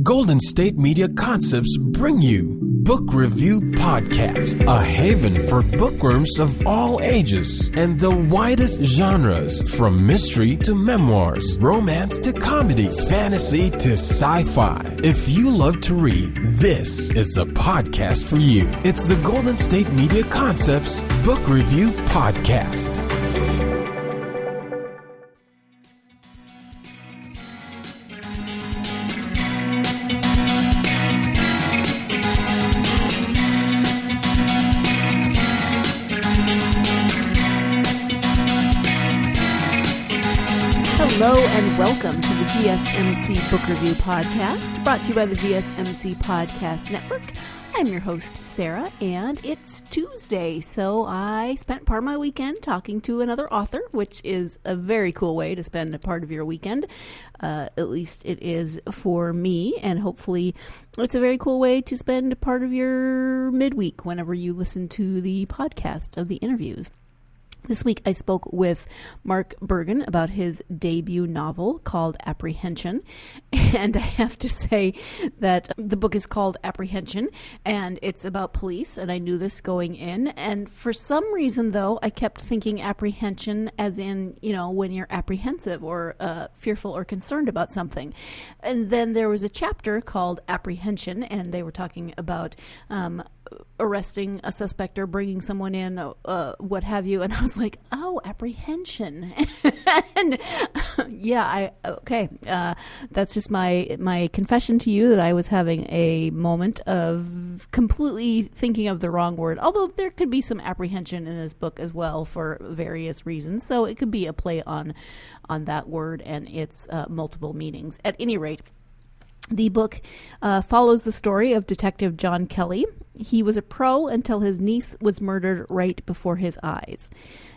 Golden State Media Concepts bring you Book Review Podcast, a haven for bookworms of all ages and the widest genres, from mystery to memoirs, romance to comedy, fantasy to sci-fi. If you love to read, this is a podcast for you. It's the Golden State Media Concepts Book Review Podcast. Hello and welcome to the GSMC Book Review Podcast, brought to you by the GSMC Podcast Network. I'm your host, Sarah, and it's Tuesday, so I spent part of my weekend talking to another author, which is a very cool way to spend a part of your weekend. At least it is for me, and hopefully it's a very cool way to spend a part of your midweek whenever you listen to the podcast of the interviews. This week I spoke with Mark Bergin about his debut novel called Apprehension, and I have to say that the book is called Apprehension, and it's about police, and I knew this going in, and for some reason, though, I kept thinking apprehension as in, when you're apprehensive or fearful or concerned about something. And then there was a chapter called Apprehension, and they were talking about arresting a suspect or bringing someone in, what have you, and I was like, oh, apprehension. And that's just my confession to you that I was having a moment of completely thinking of the wrong word, although there could be some apprehension in this book as well for various reasons, so it could be a play on that word and its multiple meanings. At any rate, the book follows the story of Detective John Kelly. He was a pro until his niece was murdered right before his eyes.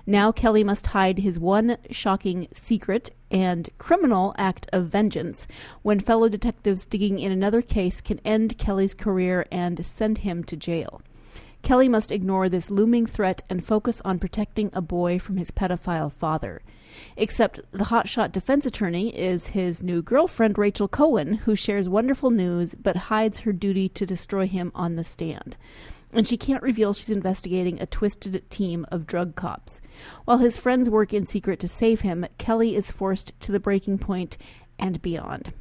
Now Kelly must hide his one shocking secret and criminal act of vengeance when fellow detectives digging in another case can end Kelly's career and send him to jail. Kelly must ignore this looming threat and focus on protecting a boy from his pedophile father. Except the hotshot defense attorney is his new girlfriend, Rachel Cohen, who shares wonderful news but hides her duty to destroy him on the stand. And she can't reveal she's investigating a twisted team of drug cops. While his friends work in secret to save him, Kelly is forced to the breaking point and beyond.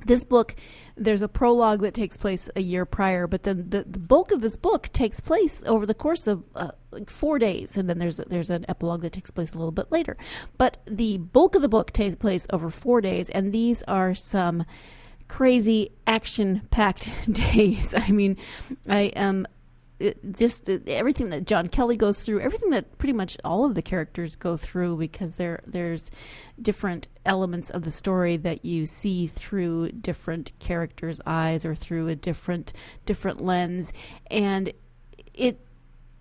This book, there's a prologue that takes place a year prior, but then the bulk of this book takes place over the course of 4 days, and then there's an epilogue that takes place a little bit later. But the bulk of the book takes place over 4 days, and these are some crazy action-packed days. I mean, everything that John Kelly goes through, everything that pretty much all of the characters go through, because there's different elements of the story that you see through different characters' eyes or through a different lens, and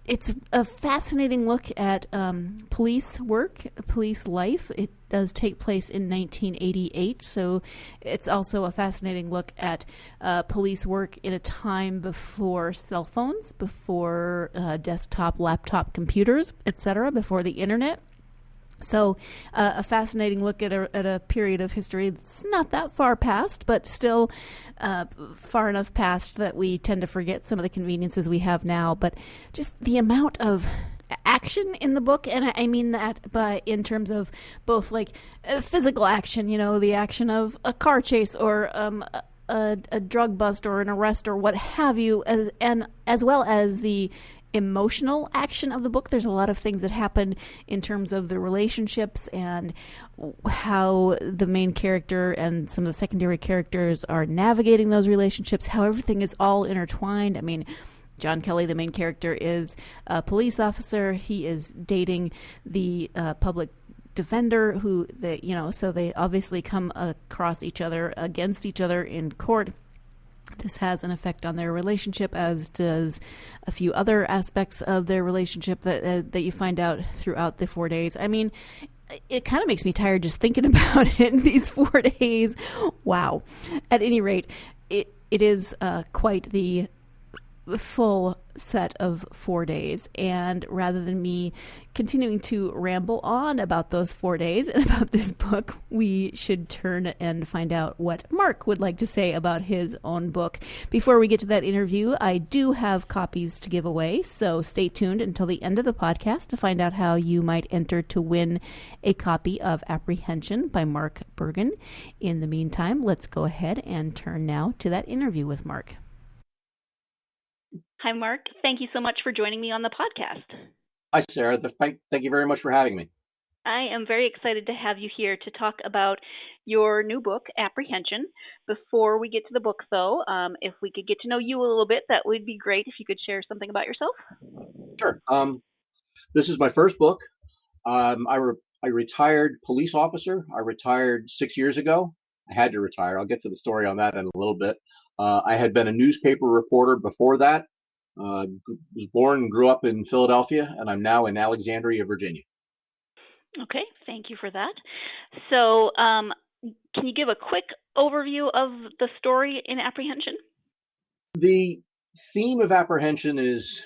it's a fascinating look at police work, police life. It does take place in 1988, so it's also a fascinating look at police work in a time before cell phones, before desktop, laptop computers, etc., before the internet. So a fascinating look at a period of history that's not that far past, but still far enough past that we tend to forget some of the conveniences we have now. But just the amount of action in the book, and I mean that in terms of both like physical action, the action of a car chase or a drug bust or an arrest or what have you, as well as the emotional action of the book. There's a lot of things that happen in terms of the relationships and how the main character and some of the secondary characters are navigating those relationships, how everything is all intertwined. I mean, John Kelly, the main character, is a police officer. He is dating the public defender so they obviously come across each other, against each other in court. This has an effect on their relationship, as does a few other aspects of their relationship that you find out throughout the 4 days. I mean, it kind of makes me tired just thinking about it in these 4 days. Wow. At any rate, it is quite the full set of 4 days. And rather than me continuing to ramble on about those 4 days and about this book, we should turn and find out what Mark would like to say about his own book. Before we get to that interview, I do have copies to give away, so stay tuned until the end of the podcast to find out how you might enter to win a copy of Apprehension by Mark Bergin. In the meantime, let's go ahead and turn now to that interview with Mark. Hi, Mark. Thank you so much for joining me on the podcast. Hi, Sarah. Thank you very much for having me. I am very excited to have you here to talk about your new book, Apprehension. Before we get to the book, though, if we could get to know you a little bit, that would be great if you could share something about yourself. Sure. This is my first book. I retired police officer. I retired 6 years ago. I had to retire. I'll get to the story on that in a little bit. I had been a newspaper reporter before that. Was born and grew up in Philadelphia, and I'm now in Alexandria, Virginia. Okay, thank you for that. So, can you give a quick overview of the story in Apprehension? The theme of Apprehension is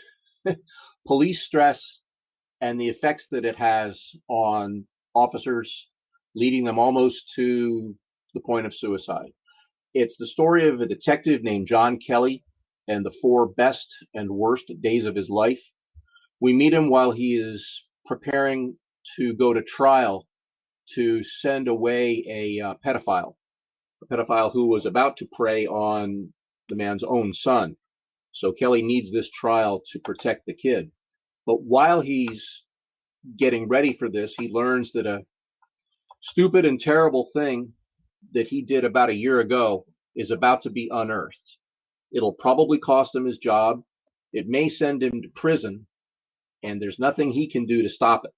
police stress and the effects that it has on officers, leading them almost to the point of suicide. It's the story of a detective named John Kelly and the 4 best and worst days of his life. We meet him while he is preparing to go to trial to send away a pedophile who was about to prey on the man's own son. So Kelly needs this trial to protect the kid. But while he's getting ready for this, he learns that a stupid and terrible thing that he did about a year ago is about to be unearthed. It'll probably cost him his job. It may send him to prison, and there's nothing he can do to stop it.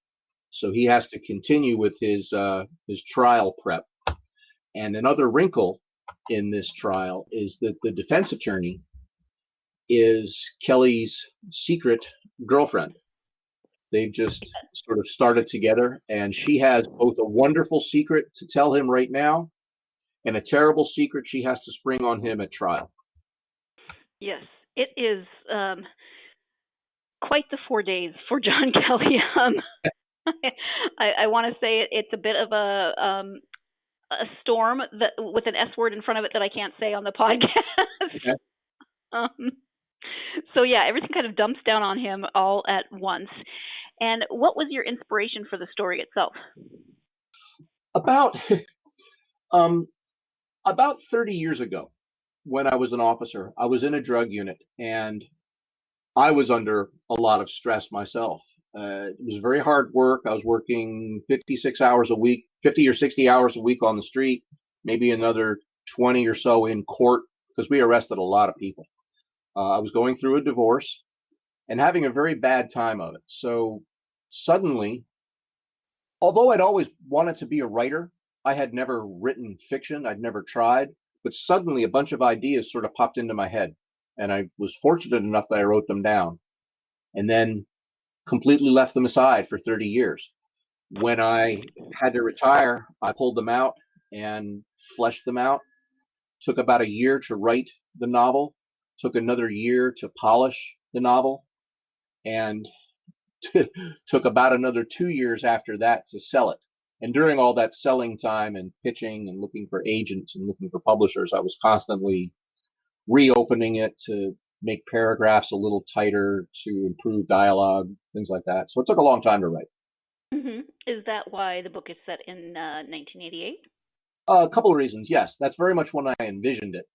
So he has to continue with his trial prep. And another wrinkle in this trial is that the defense attorney is Kelly's secret girlfriend. They've just sort of started together, and she has both a wonderful secret to tell him right now and a terrible secret she has to spring on him at trial. Yes, it is quite the 4 days for John Kelly. I want to say it's a bit of a storm that with an S word in front of it that I can't say on the podcast. Okay. So yeah, everything kind of dumps down on him all at once. And what was your inspiration for the story itself? About 30 years ago, when I was an officer, I was in a drug unit, and I was under a lot of stress myself. It was very hard work. I was working 56 hours a week, 50 or 60 hours a week on the street, maybe another 20 or so in court, because we arrested a lot of people. I was going through a divorce and having a very bad time of it. So suddenly, although I'd always wanted to be a writer, I had never written fiction. I'd never tried. But suddenly a bunch of ideas sort of popped into my head, and I was fortunate enough that I wrote them down and then completely left them aside for 30 years. When I had to retire, I pulled them out and fleshed them out. Took about a year to write the novel, took another year to polish the novel, and took about another 2 years after that to sell it. And during all that selling time and pitching and looking for agents and looking for publishers, I was constantly reopening it to make paragraphs a little tighter, to improve dialogue, things like that. So it took a long time to write. Mm-hmm. Is that why the book is set in 1988? A couple of reasons. Yes, that's very much when I envisioned it.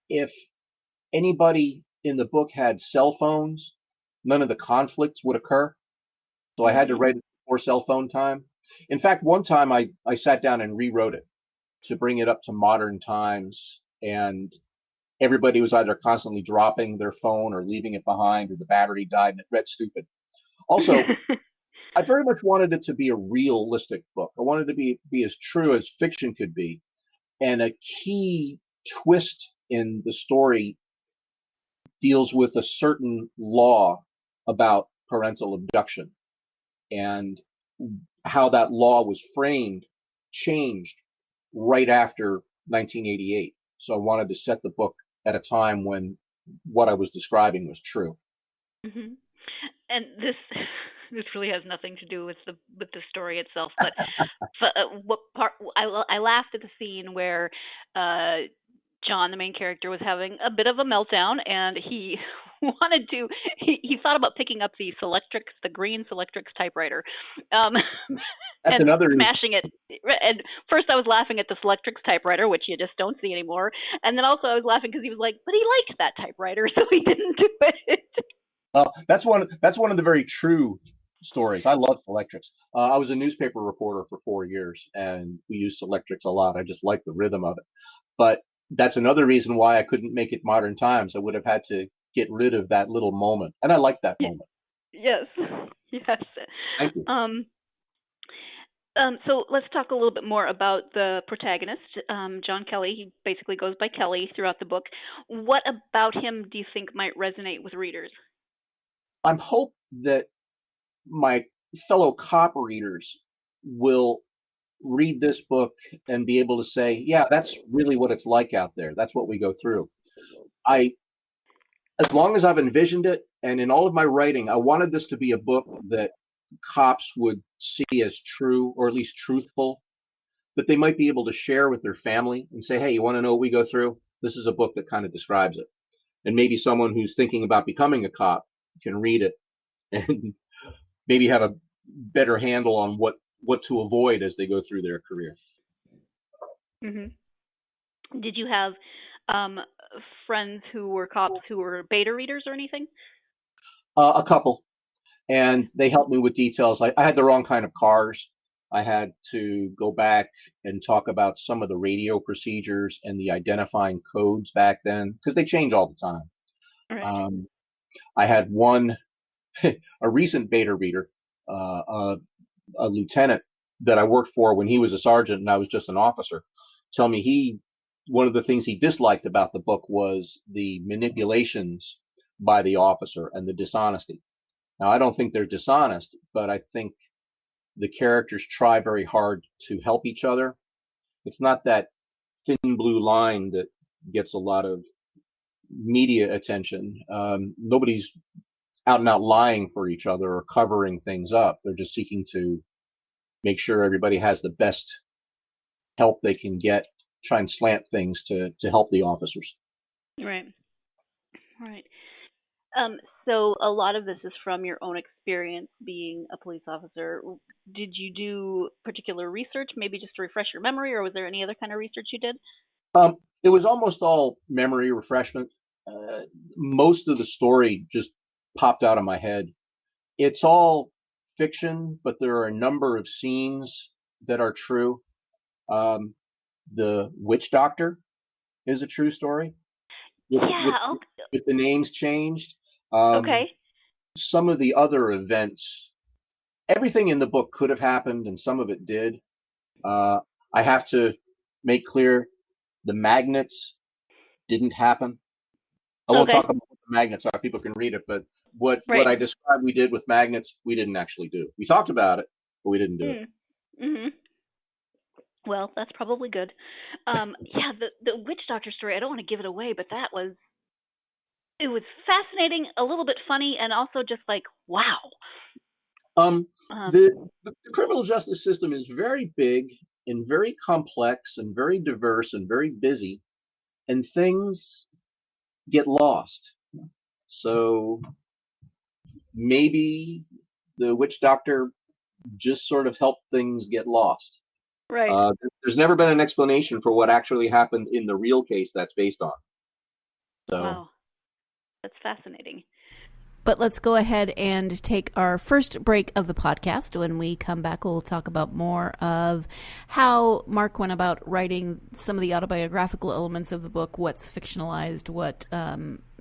If anybody in the book had cell phones, none of the conflicts would occur. So I had to write it before cell phone time. In fact, one time I sat down and rewrote it to bring it up to modern times, and everybody was either constantly dropping their phone or leaving it behind, or the battery died and it read stupid. Also, I very much wanted it to be a realistic book. I wanted it to be as true as fiction could be. And a key twist in the story deals with a certain law about parental abduction, and how that law was framed changed right after 1988. So I wanted to set the book at a time when what I was describing was true. Mm-hmm. And this really has nothing to do with the story itself, but what part I laughed at the scene where John, the main character, was having a bit of a meltdown, and he he thought about picking up the green Selectrix typewriter, That's and another smashing it. And first I was laughing at the Selectrix typewriter, which you just don't see anymore, and then also I was laughing because he was like, but he liked that typewriter, so he didn't do it. Well, that's one of the very true stories. I love Selectrix. I was a newspaper reporter for 4 years, and we used Selectrix a lot. I just liked the rhythm of it. But that's another reason why I couldn't make it modern times. I would have had to get rid of that little moment, and I like that moment. Yes, yes. Thank you. So let's talk a little bit more about the protagonist, John Kelly. He basically goes by Kelly throughout the book. What about him do you think might resonate with readers? I hope that my fellow cop readers will read this book and be able to say, yeah, that's really what it's like out there. That's what we go through. As long as I've envisioned it, and in all of my writing, I wanted this to be a book that cops would see as true, or at least truthful, that they might be able to share with their family and say, hey, you want to know what we go through? This is a book that kind of describes it. And maybe someone who's thinking about becoming a cop can read it and maybe have a better handle on what to avoid as they go through their career. Mm-hmm. Did you have friends who were cops who were beta readers or anything? A couple. And they helped me with details. I had the wrong kind of cars. I had to go back and talk about some of the radio procedures and the identifying codes back then, because they change all the time. Right. I had a recent beta reader, a lieutenant that I worked for when he was a sergeant and I was just an officer, tell me one of the things he disliked about the book was the manipulations by the officer and the dishonesty. Now, I don't think they're dishonest, but I think the characters try very hard to help each other. It's not that thin blue line that gets a lot of media attention. Nobody's out and out lying for each other or covering things up. They're just seeking to make sure everybody has the best help they can get, try and slant things to help the officers. Right. Right. So a lot of this is from your own experience being a police officer. Did you do particular research, maybe just to refresh your memory, or was there any other kind of research you did? It was almost all memory refreshment. Most of the story just popped out of my head. It's all fiction, but there are a number of scenes that are true. The witch doctor is a true story. With the names changed. Okay. Some of the other events, everything in the book could have happened, and some of it did. I have to make clear the magnets didn't happen. I won't talk about what the magnets are. People can read it, but what I described we did with magnets, we didn't actually do. We talked about it, but we didn't do it. Mm-hmm. Well, that's probably good. Yeah, the witch doctor story, I don't want to give it away, but it was fascinating, a little bit funny, and also just like, wow. The criminal justice system is very big and very complex and very diverse and very busy, and things get lost. So maybe the witch doctor just sort of helped things get lost. Right. There's never been an explanation for what actually happened in the real case that's based on. So. Wow. That's fascinating. But let's go ahead and take our first break of the podcast. When we come back, we'll talk about more of how Mark went about writing some of the autobiographical elements of the book, what's fictionalized, what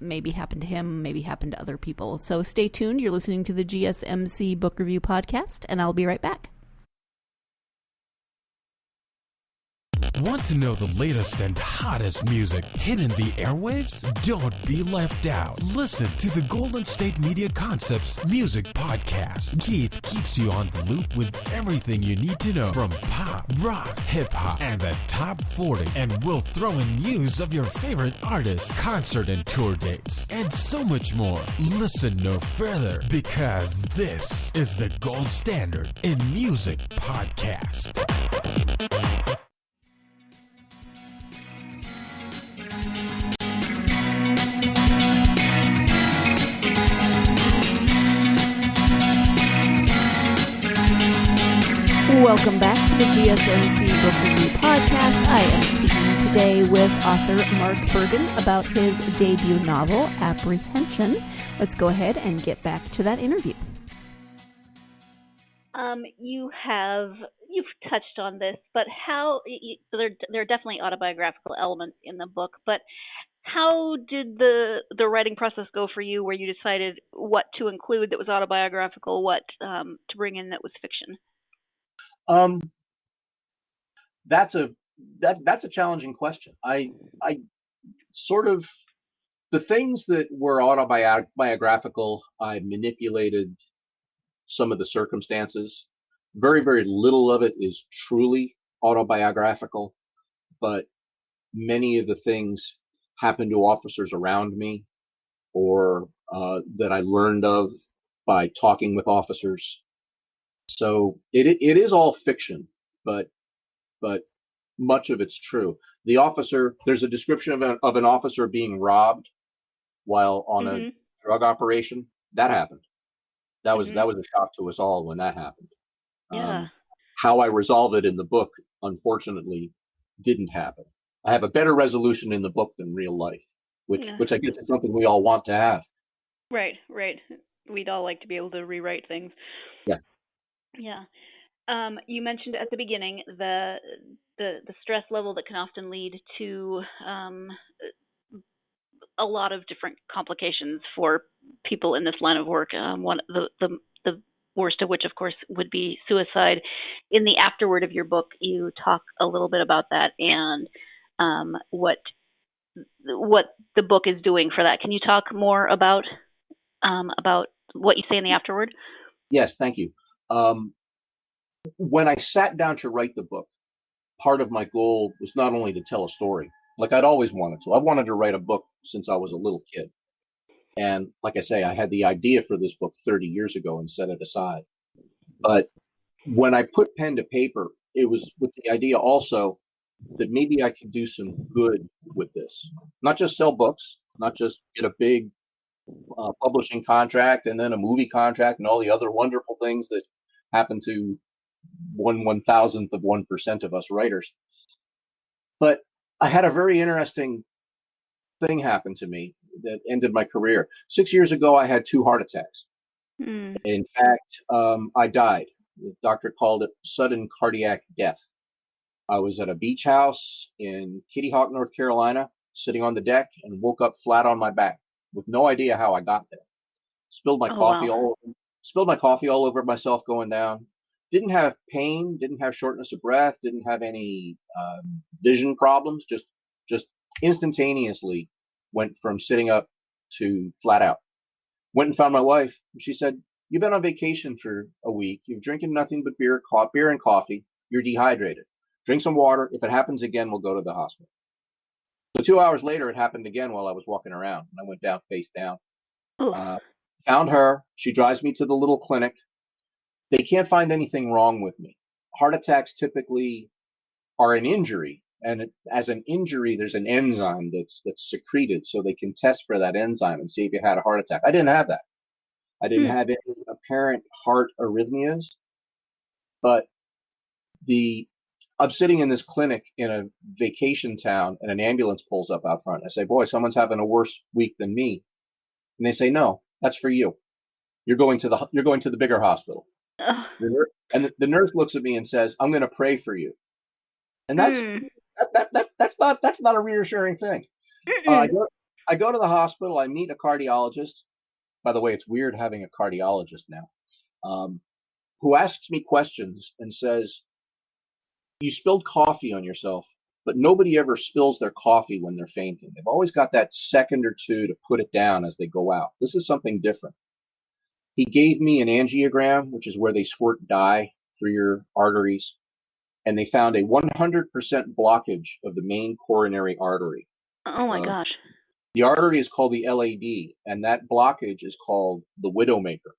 maybe happened to him, maybe happened to other people. So stay tuned. You're listening to the GSMC Book Review Podcast, and I'll be right back. Want to know the latest and hottest music hitting the airwaves? Don't be left out. Listen to the Golden State Media Concepts Music Podcast. Keith keeps you on the loop with everything you need to know from pop, rock, hip-hop, and the top 40. And we'll throw in news of your favorite artists, concert and tour dates, and so much more. Listen no further, because this is the gold standard in music podcast. Welcome back to the GSMC Book Review Podcast. I am speaking today with author Mark Bergin about his debut novel, Apprehension. Let's go ahead and get back to that interview. You've touched on this, but there are definitely autobiographical elements in the book, but how did the writing process go for you, where you decided what to include that was autobiographical, what to bring in that was fiction? That's a challenging question. I sort of, the things that were autobiographical, I manipulated some of the circumstances. Very, very little of it is truly autobiographical, but many of the things happened to officers around me, or that I learned of by talking with officers. So it is all fiction, but much of it's true. The officer, there's a description of an officer being robbed while on a drug operation. That happened. That was a shock to us all when that happened. Yeah. How I resolve it in the book, unfortunately, didn't happen. I have a better resolution in the book than real life, which I guess is something we all want to have. Right. We'd all like to be able to rewrite things. Yeah. Yeah. You mentioned at the beginning the stress level that can often lead to a lot of different complications for people in this line of work. One the worst of which, of course, would be suicide. In the afterword of your book, you talk a little bit about that and what the book is doing for that. Can you talk more about what you say in the afterword? Yes, thank you. When I sat down to write the book, part of my goal was not only to tell a story, like I'd always wanted to. I wanted to write a book since I was a little kid. And like I say, I had the idea for this book 30 years ago and set it aside. But when I put pen to paper, it was with the idea also that maybe I could do some good with this. Not just sell books, not just get a big publishing contract and then a movie contract and all the other wonderful things that happen to 1/1000th of 1% of us writers. But I had a very interesting thing happen to me that ended my career. 6 years ago, I had 2 heart attacks. In fact, I died. The doctor called it sudden cardiac death. I was at a beach house in Kitty Hawk, North Carolina, sitting on the deck, and woke up flat on my back with no idea how I got there. Spilled my coffee all over myself going down. Didn't have pain, didn't have shortness of breath, didn't have any vision problems. Just instantaneously went from sitting up to flat out. Went and found my wife. She said, "You've been on vacation for a week. You're drinking nothing but beer and coffee. You're dehydrated. Drink some water. If it happens again, we'll go to the hospital." So 2 hours later, it happened again while I was walking around. And I went down face down. Found her. She drives me to the little clinic. They can't find anything wrong with me. Heart attacks typically are an injury. And as an injury, there's an enzyme that's secreted, so they can test for that enzyme and see if you had a heart attack. I didn't have that. I didn't have any apparent heart arrhythmias, but I'm sitting in this clinic in a vacation town, and an ambulance pulls up out front. I say, "Boy, someone's having a worse week than me." And they say, "No, that's for you. You're going to the bigger hospital." And the nurse looks at me and says, "I'm going to pray for you." And that's not a reassuring thing. I go to the hospital. I meet a cardiologist. By the way, it's weird having a cardiologist now, who asks me questions and says, "You spilled coffee on yourself but nobody ever spills their coffee when they're fainting. They've always got that second or two to put it down as they go out. This is something different. He gave me an angiogram, which is where they squirt dye through your arteries, and they found a 100% blockage of the main coronary artery. Oh my gosh. The artery is called the LAD, and that blockage is called the widowmaker.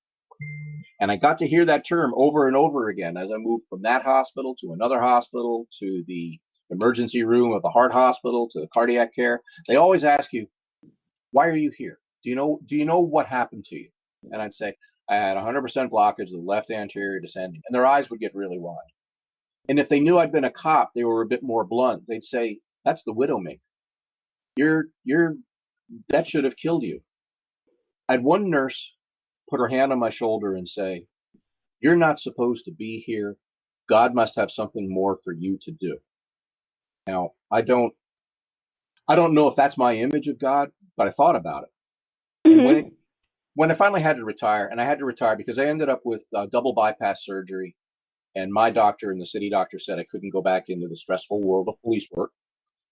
And I got to hear that term over and over again as I moved from that hospital to another hospital, to the emergency room of the heart hospital, to the cardiac care. They always ask you, why are you here? Do you know what happened to you? And I'd say, I had 100% blockage of the left anterior descending. And their eyes would get really wide. And if they knew I'd been a cop, they were a bit more blunt. They'd say, that's the widowmaker. That should have killed you. I had one nurse put her hand on my shoulder and say, you're not supposed to be here. God must have something more for you to do. Now, I don't know if that's my image of God, but I thought about it. Mm-hmm. And when I finally had to retire, and I had to retire because I ended up with double bypass surgery, and my doctor and the city doctor said I couldn't go back into the stressful world of police work.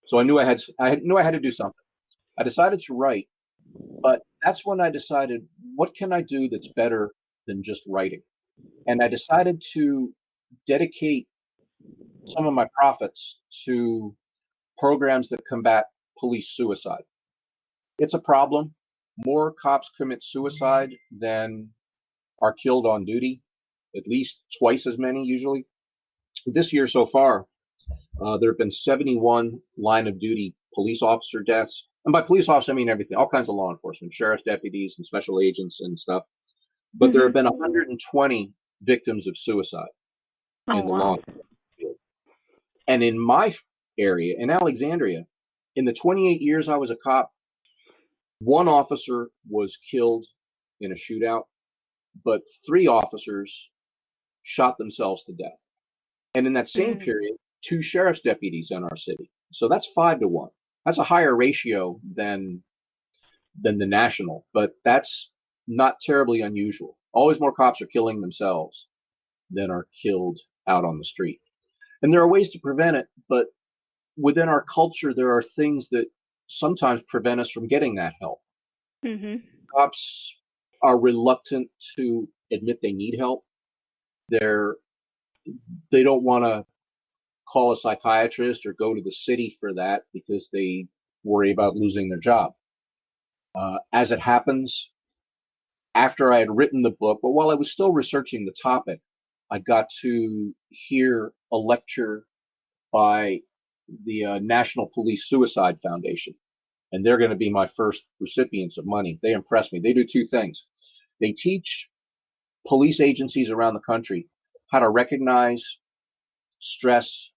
So I knew I had to do something. I decided to write, but that's when I decided, what can I do that's better than just writing? And I decided to dedicate some of my profits to programs that combat police suicide. It's a problem. More cops commit suicide than are killed on duty, at least twice as many usually. This year so far, there have been 71 line of duty police officer deaths. And by police officer, I mean everything, all kinds of law enforcement, sheriff's deputies and special agents and stuff. But there have been 120 victims of suicide in the law enforcement field. And in my area, in Alexandria, in the 28 years I was a cop, one officer was killed in a shootout, but 3 officers shot themselves to death. And in that same period, 2 sheriff's deputies in our city. So that's 5 to 1. That's a higher ratio than the national, but that's not terribly unusual. Always more cops are killing themselves than are killed out on the street. And there are ways to prevent it, but within our culture, there are things that sometimes prevent us from getting that help. Mm-hmm. Cops are reluctant to admit they need help. They don't want to call a psychiatrist or go to the city for that because they worry about losing their job. As it happens, after I had written the book, but while I was still researching the topic, I got to hear a lecture by the National Police Suicide Foundation, and they're going to be my first recipients of money. They impressed me. They do 2 things. They teach police agencies around the country how to recognize stress,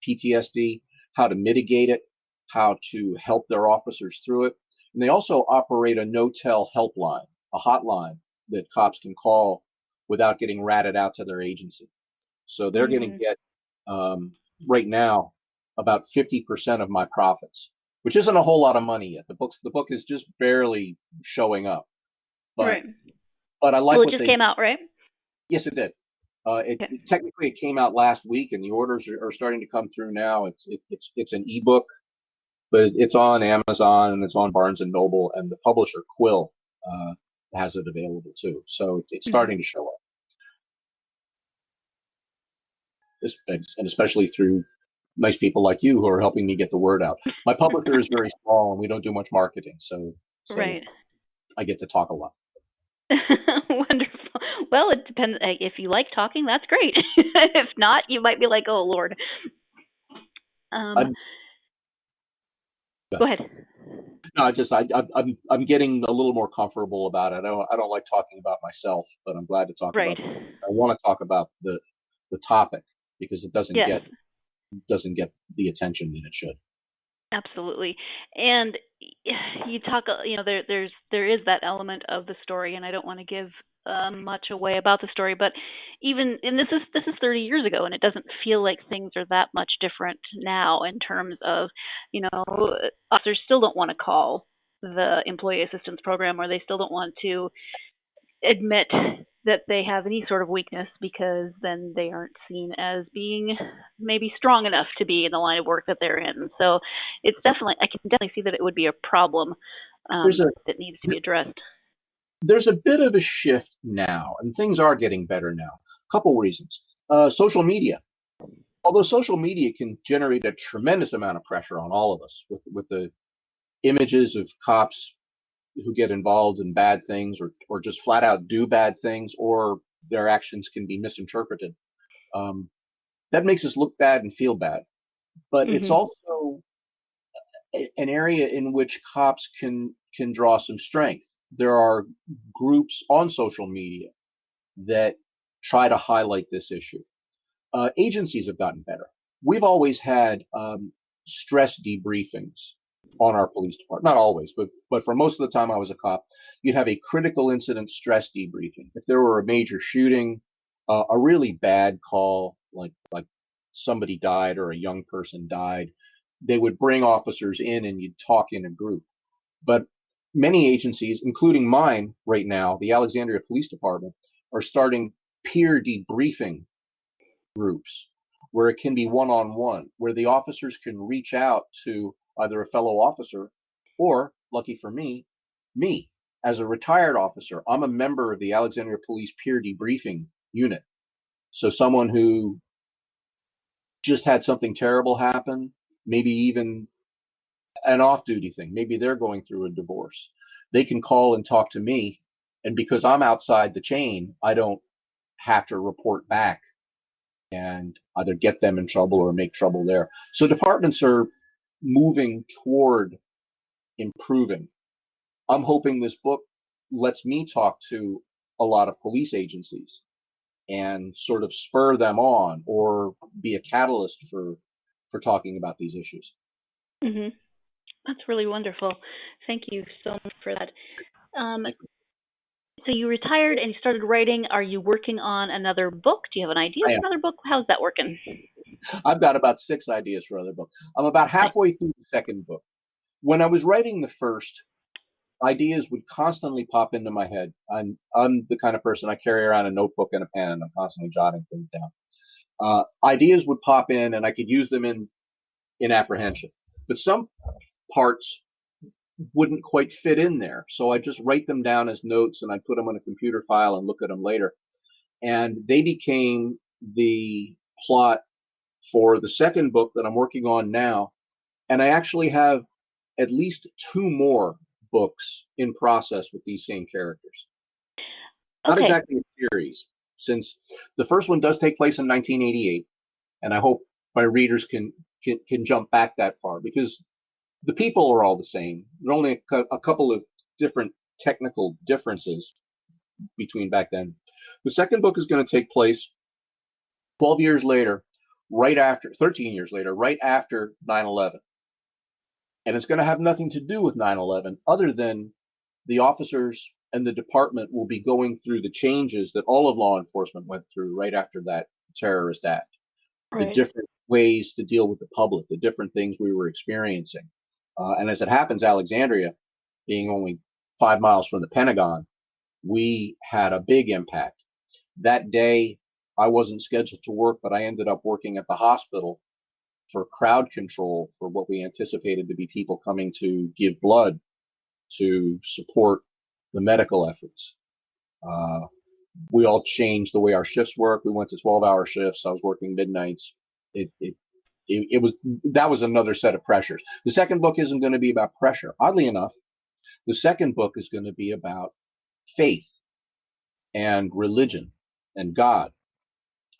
PTSD, how to mitigate it, how to help their officers through it. And they also operate a no-tell helpline, a hotline that cops can call without getting ratted out to their agency. So they're going to get, right now, about 50% of my profits, which isn't a whole lot of money yet. The book is just barely showing up. But, right. But I like well, it just came out, right? Yes, it did. Technically, it came out last week, and the orders are starting to come through now. It's an ebook, but it's on Amazon and it's on Barnes and Noble, and the publisher Quill has it available too. So it's starting to show up, and especially through nice people like you who are helping me get the word out. My publisher is very small, and we don't do much marketing, so right. I get to talk a lot. Wonderful. Well, it depends. If you like talking, that's great. If not, you might be like, "Oh Lord." Go ahead. No, I'm getting a little more comfortable about it. I don't like talking about myself, but I'm glad to talk about it. I want to talk about the topic because it doesn't get the attention that it should. Absolutely. And you talk, there is that element of the story, and I don't want to give much away about the story, but and this is 30 years ago, and it doesn't feel like things are that much different now in terms of, officers still don't want to call the employee assistance program, or they still don't want to admit that they have any sort of weakness, because then they aren't seen as being maybe strong enough to be in the line of work that they're in. So it's definitely, I can definitely see that it would be a problem that needs to be addressed. There's a bit of a shift now, and things are getting better now. A couple reasons. Social media. Although social media can generate a tremendous amount of pressure on all of us with the images of cops who get involved in bad things or just flat out do bad things, or their actions can be misinterpreted. That makes us look bad and feel bad. But it's also an area in which cops can draw some strength. There are groups on social media that try to highlight this issue. Agencies have gotten better. We've always had stress debriefings on our police department. Not always, but for most of the time I was a cop, you'd have a critical incident stress debriefing. If there were a major shooting, a really bad call, like somebody died or a young person died, they would bring officers in and you'd talk in a group. But many agencies, including mine right now, the Alexandria Police Department, are starting peer debriefing groups where it can be one-on-one, where the officers can reach out to either a fellow officer or, lucky for me, as a retired officer. I'm a member of the Alexandria Police Peer Debriefing Unit. So someone who just had something terrible happen, maybe even an off-duty thing, maybe they're going through a divorce, they can call and talk to me. And because I'm outside the chain, I don't have to report back and either get them in trouble or make trouble there. So departments are moving toward improving. I'm hoping this book lets me talk to a lot of police agencies and sort of spur them on or be a catalyst for talking about these issues. Mm-hmm. That's really wonderful. Thank you so much for that. So you retired and you started writing. Are you working on another book? Do you have an idea for another book? How's that working? I've got about 6 ideas for other books. I'm about halfway through the second book. When I was writing the first, ideas would constantly pop into my head. I'm the kind of person, I carry around a notebook and a pen, and I'm constantly jotting things down. Ideas would pop in, and I could use them in apprehension. But some parts wouldn't quite fit in there. So I just write them down as notes and I put them on a computer file and look at them later. And they became the plot for the second book that I'm working on now. And I actually have at least 2 more books in process with these same characters. Okay. Not exactly a series, since the first one does take place in 1988. And I hope my readers can jump back that far, because the people are all the same. There are only a couple of different technical differences between back then. The second book is going to take place 12 years later, 13 years later, right after 9/11. And it's going to have nothing to do with 9/11 other than the officers and the department will be going through the changes that all of law enforcement went through right after that terrorist act. Right. The different ways to deal with the public, the different things we were experiencing. And as it happens, Alexandria, being only 5 miles from the Pentagon, we had a big impact. That day, I wasn't scheduled to work, but I ended up working at the hospital for crowd control for what we anticipated to be people coming to give blood to support the medical efforts. We all changed the way our shifts work. We went to 12-hour shifts. I was working midnights. That was another set of pressures. The second book isn't going to be about pressure. Oddly enough, the second book is going to be about faith and religion and God.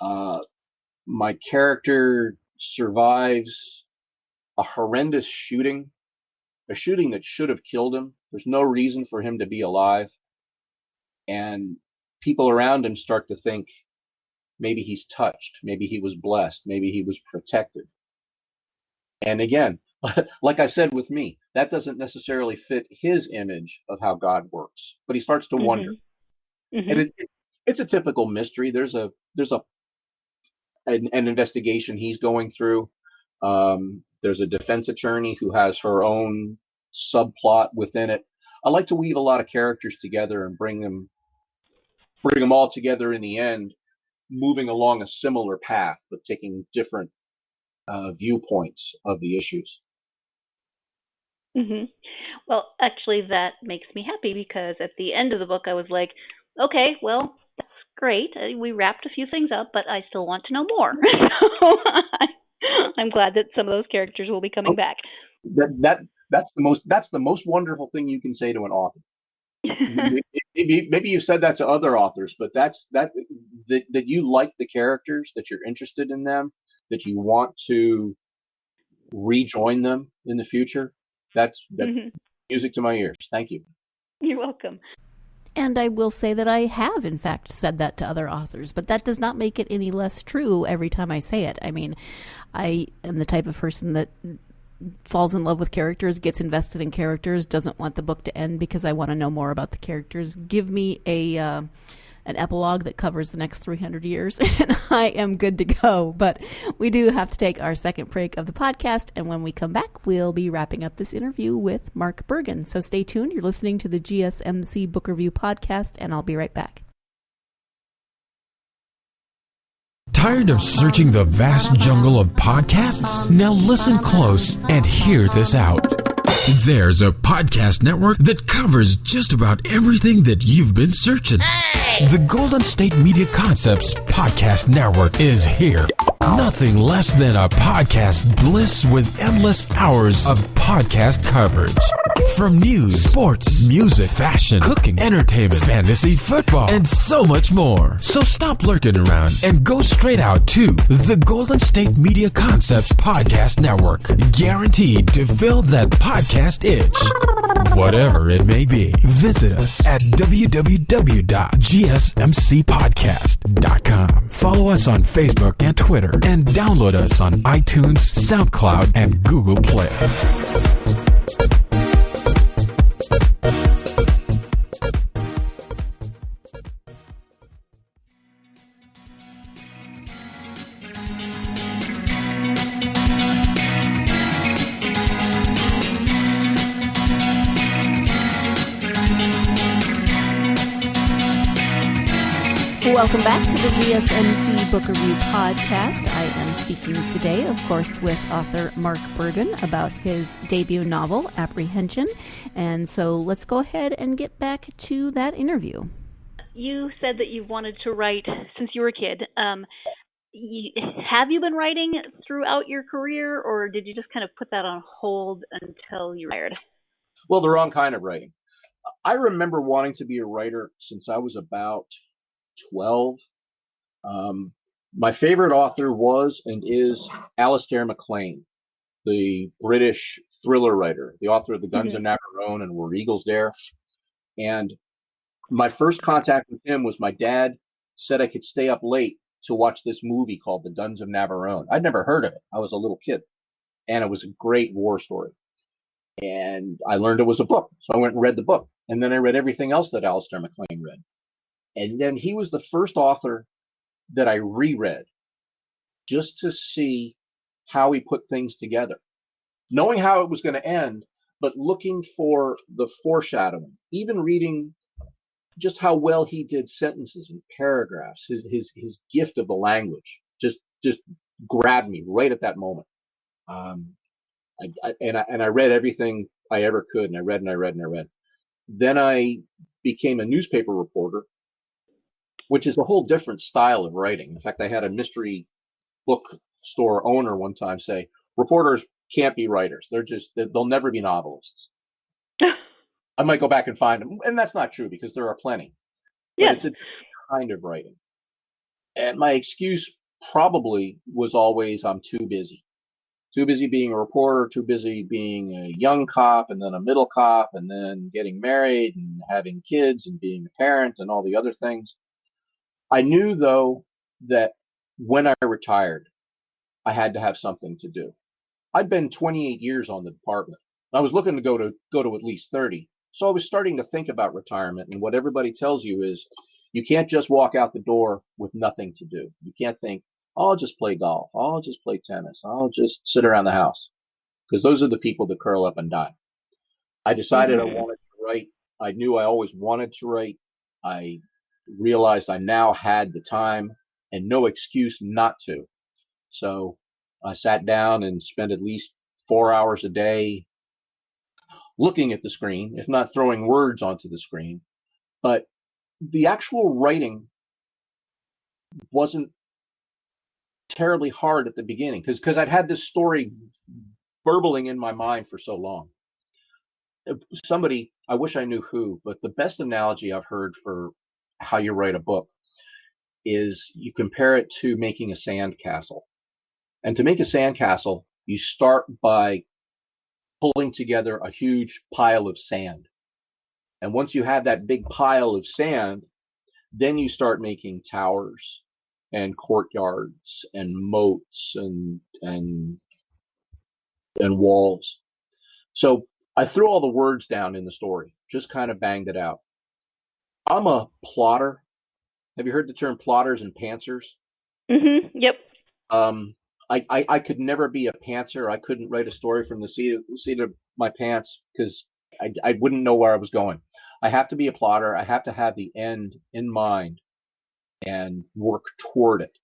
My character survives a horrendous shooting, a shooting that should have killed him. There's no reason for him to be alive. And people around him start to think maybe he's touched, maybe he was blessed, maybe he was protected. And again, like I said with me, that doesn't necessarily fit his image of how God works, but he starts to wonder. Mm-hmm. And it's a typical mystery. There's an investigation he's going through. There's a defense attorney who has her own subplot within it. I like to weave a lot of characters together and bring them bring them all together in the end, moving along a similar path, but taking different viewpoints of the issues. Hmm. Well, actually, that makes me happy because at the end of the book, I was like, okay, well, that's great. We wrapped a few things up, but I still want to know more. So I'm glad that some of those characters will be coming back. That's the most wonderful thing you can say to an author. Maybe you've said that to other authors, but that you like the characters, that you're interested in them, that you want to rejoin them in the future. That's music to my ears. Thank you. You're welcome. And I will say that I have, in fact, said that to other authors, but that does not make it any less true every time I say it. I mean, I am the type of person that falls in love with characters, gets invested in characters, doesn't want the book to end because I want to know more about the characters. Give me an epilogue that covers the next 300 years, and I am good to go. But we do have to take our second break of the podcast, and when we come back, we'll be wrapping up this interview with Mark Bergin. So stay tuned. You're listening to the GSMC Book Review Podcast, and I'll be right back. Tired of searching the vast jungle of podcasts? Now listen close and hear this out. There's a podcast network that covers just about everything that you've been searching. The Golden State Media Concepts Podcast Network is here. Nothing less than a podcast bliss with endless hours of podcast coverage. From news, sports, music, fashion, cooking, entertainment, fantasy, football, and so much more. So stop lurking around and go straight out to the Golden State Media Concepts Podcast Network. Guaranteed to fill that podcast itch. Whatever it may be. Visit us at www.gsmcpodcast.com. Follow us on Facebook and Twitter, and download us on iTunes, SoundCloud, and Google Play. Welcome back to the GSMC Book Review Podcast. I am speaking today, of course, with author Mark Bergin about his debut novel, Apprehension. And so let's go ahead and get back to that interview. You said that you wanted to write since you were a kid. Have you been writing throughout your career, or did you just kind of put that on hold until you retired? Well, the wrong kind of writing. I remember wanting to be a writer since I was about 12. My favorite author was and is Alistair MacLean, the British thriller writer, the author of The Guns of Navarone and Were Eagles There. And my first contact with him was my dad said I could stay up late to watch this movie called The Guns of Navarone. I'd never heard of it. I was a little kid, and it was a great war story. And I learned it was a book, so I went and read the book. And then I read everything else that Alistair MacLean read. And then he was the first author that I reread just to see how he put things together, knowing how it was going to end, but looking for the foreshadowing, even reading just how well he did sentences and paragraphs. His gift of the language just grabbed me right at that moment. I read everything I ever could, and I read and I read and I read. Then I became a newspaper reporter, which is a whole different style of writing. In fact, I had a mystery bookstore owner one time say, reporters can't be writers. They'll never be novelists. I might go back and find them. And that's not true because there are plenty. Yes. But it's a kind of writing. And my excuse probably was always, I'm too busy. Too busy being a reporter, too busy being a young cop and then a middle cop and then getting married and having kids and being a parent and all the other things. I knew, though, that when I retired, I had to have something to do. I'd been 28 years on the department. I was looking to go to at least 30. So I was starting to think about retirement. And what everybody tells you is you can't just walk out the door with nothing to do. You can't think, I'll just play golf. I'll just play tennis. I'll just sit around the house. Because those are the people that curl up and die. I decided I wanted to write. I knew I always wanted to write. I realized I now had the time and no excuse not to. So I sat down and spent at least 4 hours a day looking at the screen, if not throwing words onto the screen. But the actual writing wasn't terribly hard at the beginning because I'd had this story burbling in my mind for so long. Somebody, I wish I knew who, but the best analogy I've heard for how you write a book is you compare it to making a sandcastle. And to make a sandcastle, you start by pulling together a huge pile of sand. And once you have that big pile of sand, then you start making towers and courtyards and moats and walls. So I threw all the words down in the story, just kind of banged it out. I'm a plotter. Have you heard the term plotters and pantsers? Mm-hmm. Yep. I could never be a pantser. I couldn't write a story from the seat of my pants because I wouldn't know where I was going. I have to be a plotter. I have to have the end in mind and work toward it.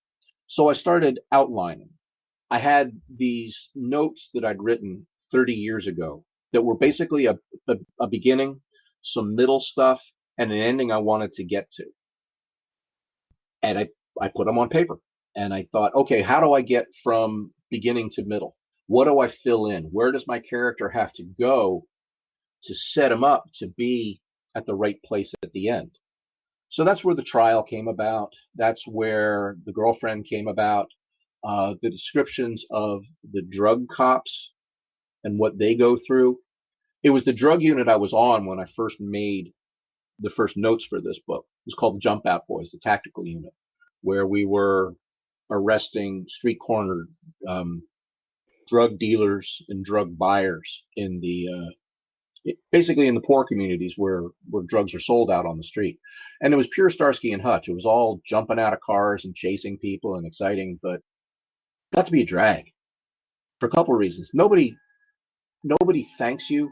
So I started outlining. I had these notes that I'd written 30 years ago that were basically a beginning, some middle stuff, and an ending I wanted to get to. And I put them on paper. And I thought, okay, how do I get from beginning to middle? What do I fill in? Where does my character have to go to set him up to be at the right place at the end? So that's where the trial came about. That's where the girlfriend came about. The descriptions of the drug cops and what they go through. It was the drug unit I was on when I first made the first notes for this book. It was called the Jump Out Boys, the tactical unit, where we were arresting street corner drug dealers and drug buyers in basically in the poor communities where drugs are sold out on the street. And it was pure Starsky and Hutch. It was all jumping out of cars and chasing people and exciting, but it got to be a drag for a couple of reasons. Nobody thanks you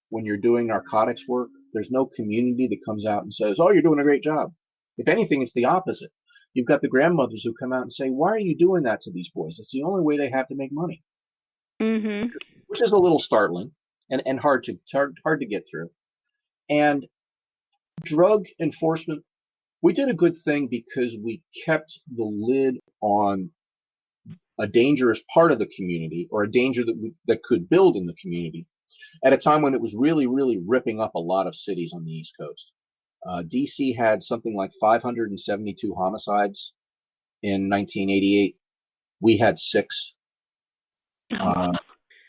when you're doing narcotics work. There's no community that comes out and says, "Oh, you're doing a great job." If anything, it's the opposite. You've got the grandmothers who come out and say, "Why are you doing that to these boys? It's the only way they have to make money." Mm-hmm. Which is a little startling and hard to get through. And drug enforcement, we did a good thing because we kept the lid on a dangerous part of the community, or a danger that could build in the community, at a time when it was really, really ripping up a lot of cities on the East Coast. DC had something like 572 homicides in 1988. We had 6.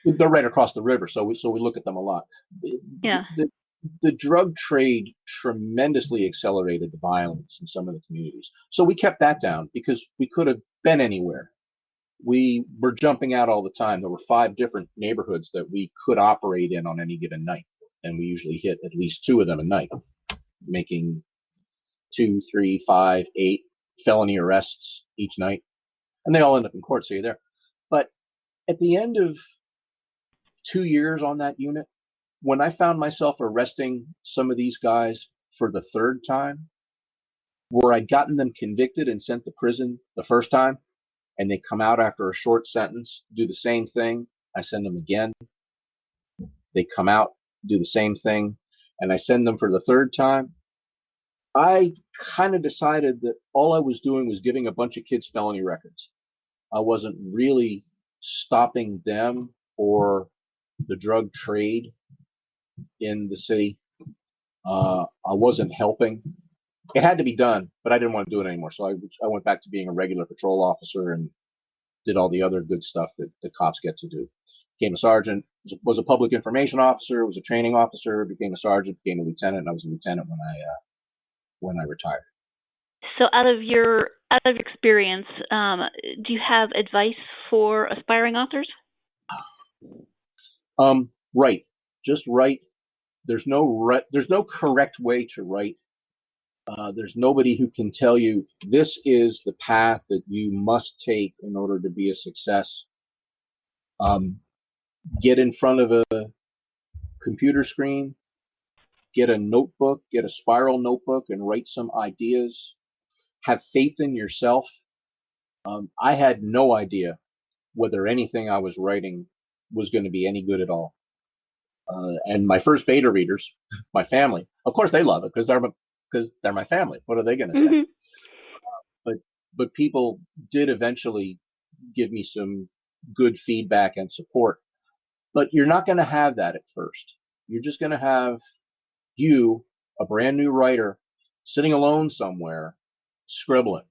They're right across the river, so we look at them a lot. The drug trade tremendously accelerated the violence in some of the communities. So we kept that down because we could have been anywhere. We were jumping out all the time. There were 5 different neighborhoods that we could operate in on any given night, and we usually hit at least 2 of them a night, making 2, 3, 5, 8 felony arrests each night, and they all end up in court, so you're there. But at the end of 2 years on that unit, when I found myself arresting some of these guys for the 3rd time, where I'd gotten them convicted and sent to prison the first time, and they come out after a short sentence, do the same thing, I send them again. They come out, do the same thing, and I send them for the 3rd time. I kind of decided that all I was doing was giving a bunch of kids felony records. I wasn't really stopping them or the drug trade in the city. I wasn't helping. It had to be done, but I didn't want to do it anymore. So I went back to being a regular patrol officer and did all the other good stuff that the cops get to do. Became a sergeant, was a public information officer, was a training officer, became a sergeant, became a lieutenant, and I was a lieutenant when I retired. So out of your experience, do you have advice for aspiring authors? Write. Just write. There's no correct way to write. There's nobody who can tell you this is the path that you must take in order to be a success. Get in front of a computer screen get a notebook, get a spiral notebook and write some ideas. Have faith in yourself. I had no idea whether anything I was writing was going to be any good at all. And my first beta readers, my family, of course they love it because they're my family. What are they going to say? Mm-hmm. But people did eventually give me some good feedback and support. But you're not going to have that at first. You're just going to have you, a brand new writer, sitting alone somewhere, scribbling,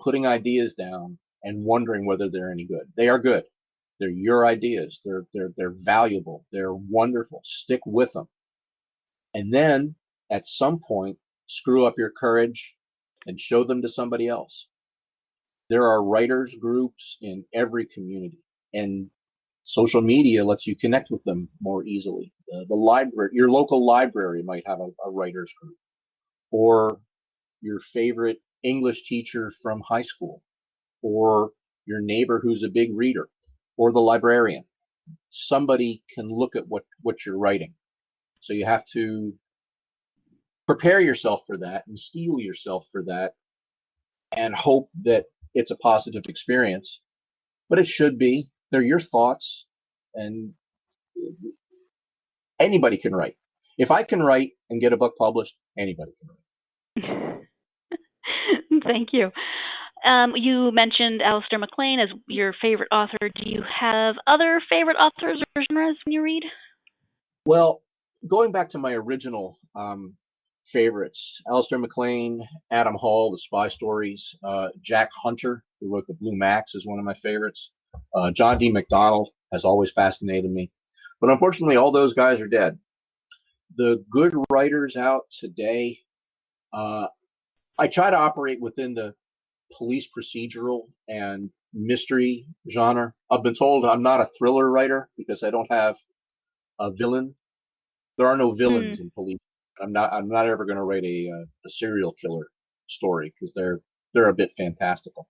putting ideas down, and wondering whether they're any good. They are good. They're your ideas. They're valuable. They're wonderful. Stick with them. And then at some point, screw up your courage and show them to somebody else. There are writers groups in every community, and social media lets you connect with them more easily. The library, your local library might have a writers group, or your favorite English teacher from high school, or your neighbor who's a big reader, or the librarian. Somebody can look at what you're writing. So you have to prepare yourself for that and steel yourself for that and hope that it's a positive experience. But it should be. They're your thoughts, and anybody can write. If I can write and get a book published, anybody can write. Thank you. You mentioned Alistair MacLean as your favorite author. Do you have other favorite authors or genres when you read? Well, going back to my original favorites, Alistair MacLean, Adam Hall, the spy stories, Jack Hunter, who wrote The Blue Max, is one of my favorites. John D. MacDonald has always fascinated me. But unfortunately, all those guys are dead. The good writers out today, I try to operate within the police procedural and mystery genre. I've been told I'm not a thriller writer because I don't have a villain. There are no villains in police. I'm not ever going to write a serial killer story because they're a bit fantastical.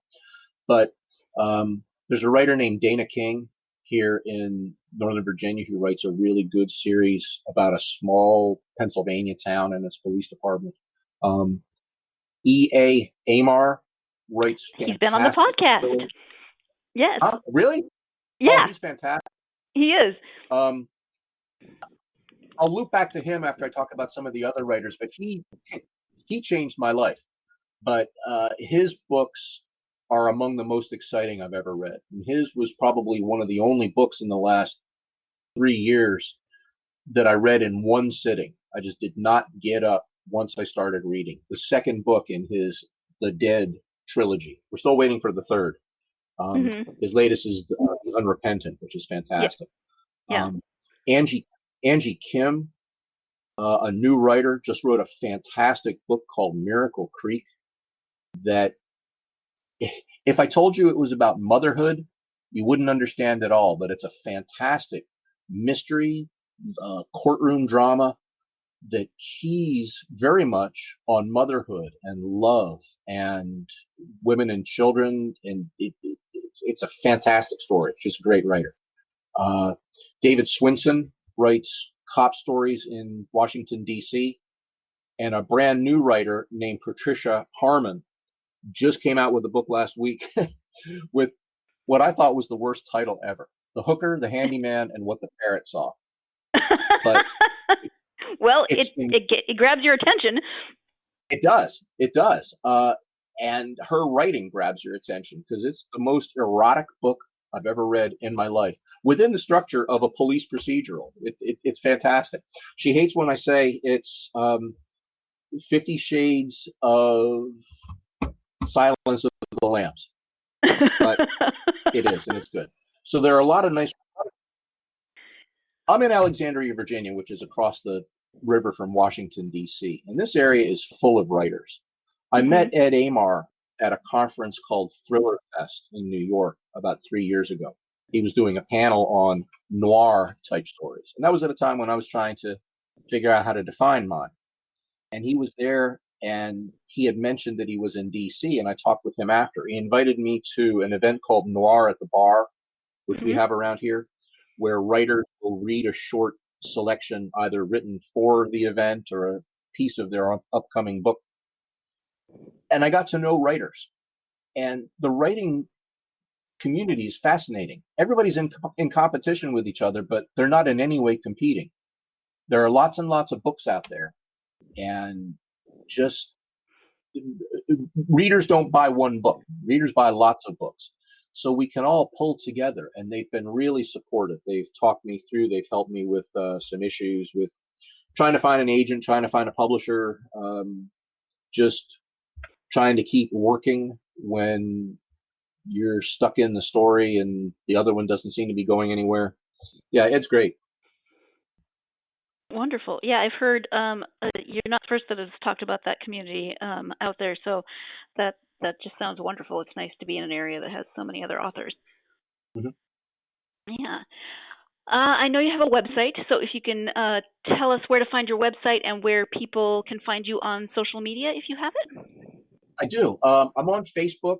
But there's a writer named Dana King here in Northern Virginia who writes a really good series about a small Pennsylvania town and its police department. E.A. Amar writes fantastic. He's been on the podcast. Stories. Yes. Huh? Really? Yeah. Oh, he's fantastic. He is. I'll loop back to him after I talk about some of the other writers, but he changed my life. But his books are among the most exciting I've ever read. And his was probably one of the only books in the last 3 years that I read in one sitting. I just did not get up once I started reading. The second book in his The Dead trilogy. We're still waiting for the third. His latest is The Unrepentant, which is fantastic. Yeah. Angie Kim, a new writer, just wrote a fantastic book called Miracle Creek that if I told you it was about motherhood, you wouldn't understand at all, but it's a fantastic mystery, courtroom drama that keys very much on motherhood and love and women and children. And it's a fantastic story. She's a great writer. David Swinson writes cop stories in Washington, D.C. And a brand new writer named Patricia Harmon just came out with a book last week with what I thought was the worst title ever. The Hooker, the Handyman, and What the Parrot Saw. But well, it grabs your attention. It does. It does. And her writing grabs your attention because it's the most erotic book I've ever read in my life within the structure of a police procedural. It's fantastic. She hates when I say it's 50 Shades of Silence of the Lambs. But it is, and it's good. So there are a lot of nice... I'm in Alexandria, Virginia, which is across the river from Washington, D.C. And this area is full of writers. I met Ed Amar at a conference called Thriller Fest in New York about 3 years ago. He was doing a panel on noir type stories. And that was at a time when I was trying to figure out how to define mine. And he was there, and he had mentioned that he was in D.C., and I talked with him after. He invited me to an event called Noir at the Bar, which we have around here, where writers will read a short selection, either written for the event or a piece of their upcoming book. And I got to know writers. And the writing community is fascinating. Everybody's in competition with each other, but they're not in any way competing. There are lots and lots of books out there, and just readers don't buy one book. Readers buy lots of books. So we can all pull together, and they've been really supportive. They've talked me through. They've helped me with some issues with trying to find an agent, trying to find a publisher, just trying to keep working when you're stuck in the story and the other one doesn't seem to be going anywhere. Yeah, it's great. Wonderful. Yeah, I've heard you're not the first that has talked about that community out there, so that just sounds wonderful. It's nice to be in an area that has so many other authors. Mm-hmm. Yeah. I know you have a website, so if you can tell us where to find your website and where people can find you on social media, if you have it. I do. I'm on Facebook.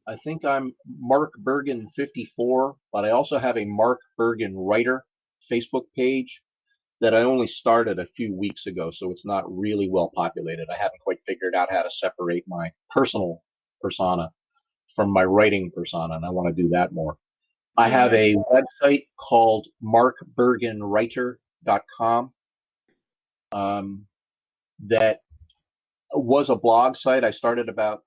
I think I'm Mark Bergin 54, but I also have a Mark Bergin Writer Facebook page that I only started a few weeks ago, so it's not really well populated. I haven't quite figured out how to separate my personal persona from my writing persona, and I want to do that more. I have a website called markberginwriter.com that was a blog site I started about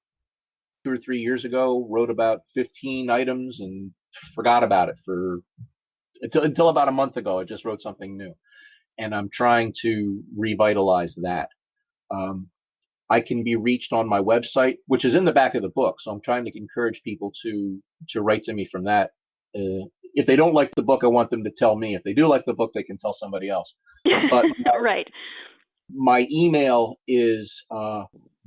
2 or 3 years ago, wrote about 15 items and forgot about it until about a month ago. I just wrote something new, and I'm trying to revitalize that. I can be reached on my website, which is in the back of the book, so I'm trying to encourage people to write to me from that. If they don't like the book, I want them to tell me. If they do like the book, they can tell somebody else. But right. My email is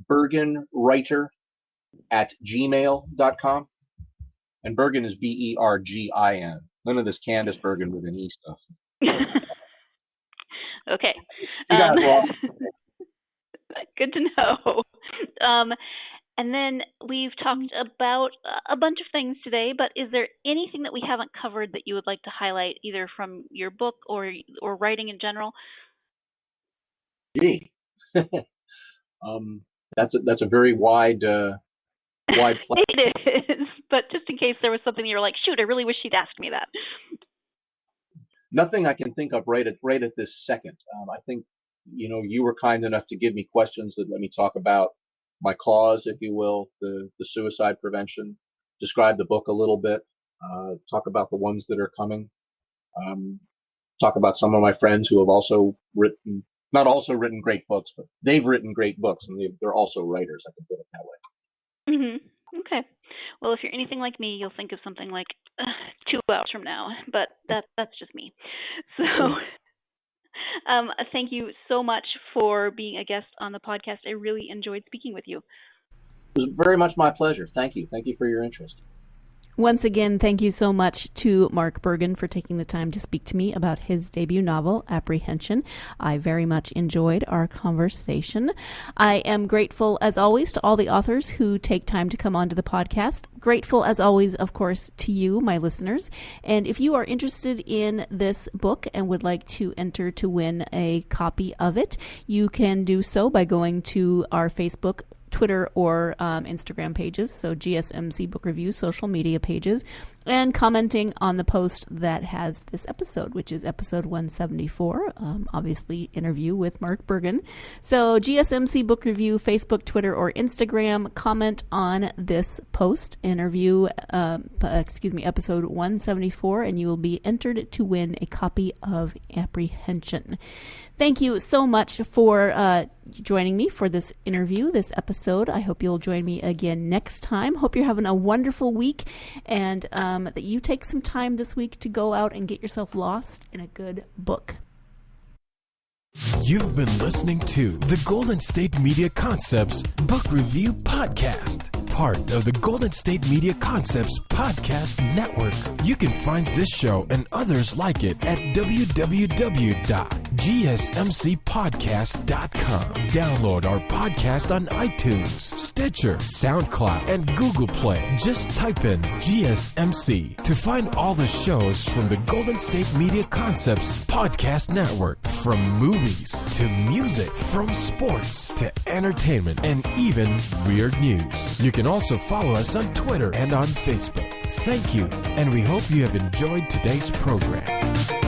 berginwriter@gmail.com. And Bergin is Bergin. None of this Candace Bergen with an E stuff. Okay. You got it wrong. Good to know. And then we've talked about a bunch of things today, but is there anything that we haven't covered that you would like to highlight, either from your book or writing in general? Gee, that's a very wide play. It is, but just in case there was something you're like, shoot, I really wish she'd asked me that. Nothing I can think of right at this second. I think you were kind enough to give me questions that let me talk about my cause, if you will, the suicide prevention, describe the book a little bit, talk about the ones that are coming, talk about some of my friends who have also not also written great books, but they've written great books, and they're also writers, I can put it that way. Mm-hmm. Okay. Well, if you're anything like me, you'll think of something like 2 hours from now, but that's just me. So thank you so much for being a guest on the podcast. I really enjoyed speaking with you. It was very much my pleasure. Thank you. Thank you for your interest. Once again, thank you so much to Mark Bergin for taking the time to speak to me about his debut novel, Apprehension. I very much enjoyed our conversation. I am grateful, as always, to all the authors who take time to come onto the podcast. Grateful, as always, of course, to you, my listeners. And if you are interested in this book and would like to enter to win a copy of it, you can do so by going to our Facebook, Twitter, or Instagram pages, so GSMC Book Review social media pages, and commenting on the post that has this episode, which is episode 174, obviously interview with Mark Bergin. So GSMC Book Review, Facebook, Twitter, or Instagram, comment on this post, episode 174, and you will be entered to win a copy of Apprehension. Thank you so much for joining me for this interview, this episode. I hope you'll join me again next time. Hope you're having a wonderful week, and that you take some time this week to go out and get yourself lost in a good book. You've been listening to the Golden State Media Concepts Book Review Podcast. part of the Golden State Media Concepts Podcast Network. You can find this show and others like it at www.gsmcpodcast.com. Download our podcast on iTunes, Stitcher, SoundCloud, and Google Play. Just type in GSMC to find all the shows from the Golden State Media Concepts Podcast Network. From movies to music, from sports to entertainment, and even weird news. You can also follow us on Twitter and on Facebook. Thank you, and we hope you have enjoyed today's program.